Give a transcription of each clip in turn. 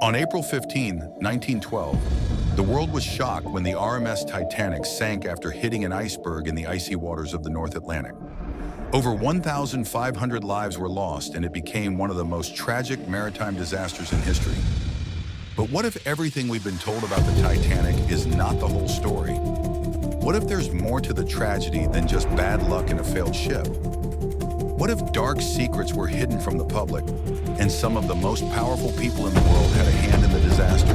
On April 15, 1912, the world was shocked when the RMS Titanic sank after hitting an iceberg in the icy waters of the North Atlantic. Over 1,500 lives were lost, and it became one of the most tragic maritime disasters in history. But what if everything we've been told about the Titanic is not the whole story? What if there's more to the tragedy than just bad luck in a failed ship? What if dark secrets were hidden from the public, and some of the most powerful people in the world had a hand in the disaster?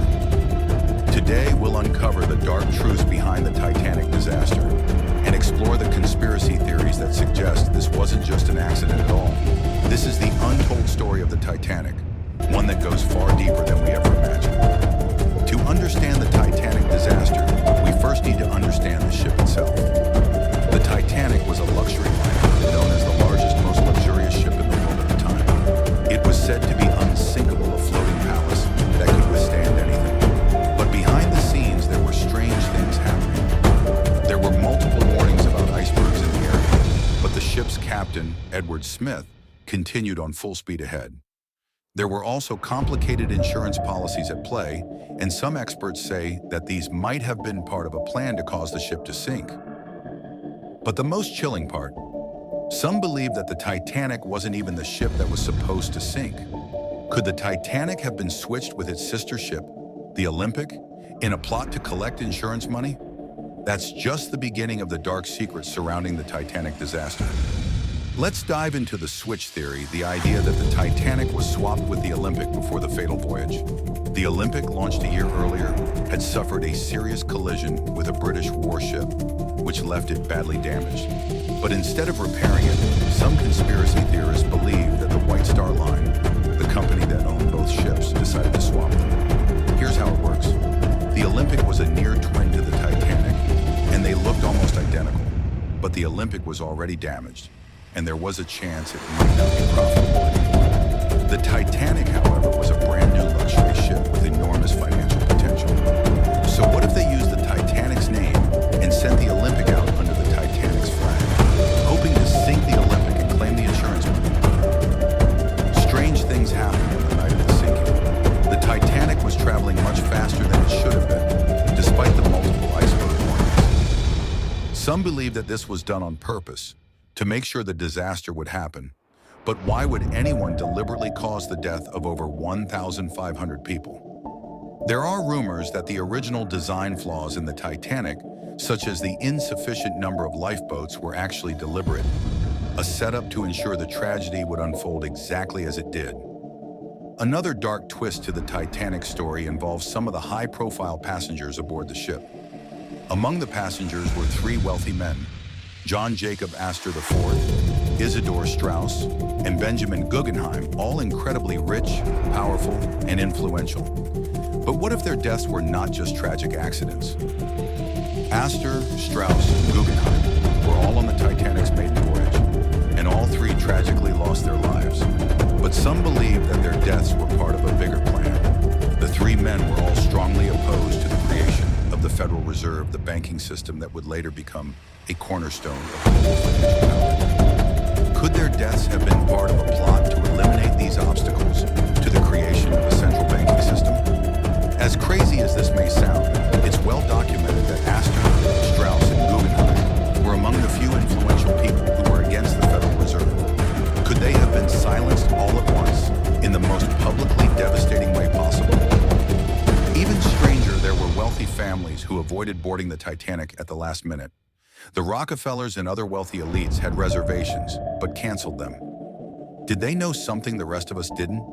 Today, we'll uncover the dark truths behind the Titanic disaster and explore the conspiracy theories that suggest this wasn't just an accident at all. This is the untold story of the Titanic, one that goes far deeper than we ever imagined. To understand the Titanic disaster, we first need to understand the ship itself. The Titanic was a luxury liner known as the largest, most luxurious ship in the world at the time. It was said to be unsinkable, a floating palace that could withstand anything. But behind the scenes, there were strange things happening. There were multiple warnings about icebergs in the area, but the ship's captain, Edward Smith, continued on full speed ahead. There were also complicated insurance policies at play, and some experts say that these might have been part of a plan to cause the ship to sink. But the most chilling part, some believe that the Titanic wasn't even the ship that was supposed to sink. Could the Titanic have been switched with its sister ship, the Olympic, in a plot to collect insurance money? That's just the beginning of the dark secrets surrounding the Titanic disaster. Let's dive into the switch theory, the idea that the Titanic was swapped with the Olympic before the fatal voyage. The Olympic, launched a year earlier, had suffered a serious collision with a British warship, which left it badly damaged. But instead of repairing it, some conspiracy theorists believe that the White Star Line, the company that owned both ships, decided to swap them. Here's how it works. The Olympic was a near twin to the Titanic, and they looked almost identical. But the Olympic was already damaged, and there was a chance it might not be profitable anymore. The Titanic, however, was a brand new luxury ship with enormous financial potential. So what if they used the Titanic's name and sent the Olympic out under the Titanic's flag, hoping to sink the Olympic and claim the insurance money? Strange things happened on the night of the sinking. The Titanic was traveling much faster than it should have been, despite the multiple iceberg warnings. Some believe that this was done on purpose, to make sure the disaster would happen. But why would anyone deliberately cause the death of over 1,500 people? There are rumors that the original design flaws in the Titanic, such as the insufficient number of lifeboats, were actually deliberate, a setup to ensure the tragedy would unfold exactly as it did. Another dark twist to the Titanic story involves some of the high-profile passengers aboard the ship. Among the passengers were three wealthy men: John Jacob Astor IV, Isidor Straus, and Benjamin Guggenheim, all incredibly rich, powerful, and influential. But what if their deaths were not just tragic accidents? Astor, Straus, and Guggenheim were all on the Titanic's maiden voyage, and all three tragically lost their lives. But some believe that their deaths were part of a bigger plan. The three men were all strongly opposed to the creation of the Federal Reserve, the banking system that would later become a cornerstone of global financial power. Could their deaths have been part of a plot to eliminate these obstacles to the creation of a central banking system? As crazy as this may sound, it's well documented that Astor, Straus, and Guggenheim were among the few influential people who were against the Federal Reserve. Could they have been silenced all at once in the most publicly devastating way possible? Even stranger, there were wealthy families who avoided boarding the Titanic at the last minute. The Rockefellers and other wealthy elites had reservations, but canceled them. Did they know something the rest of us didn't?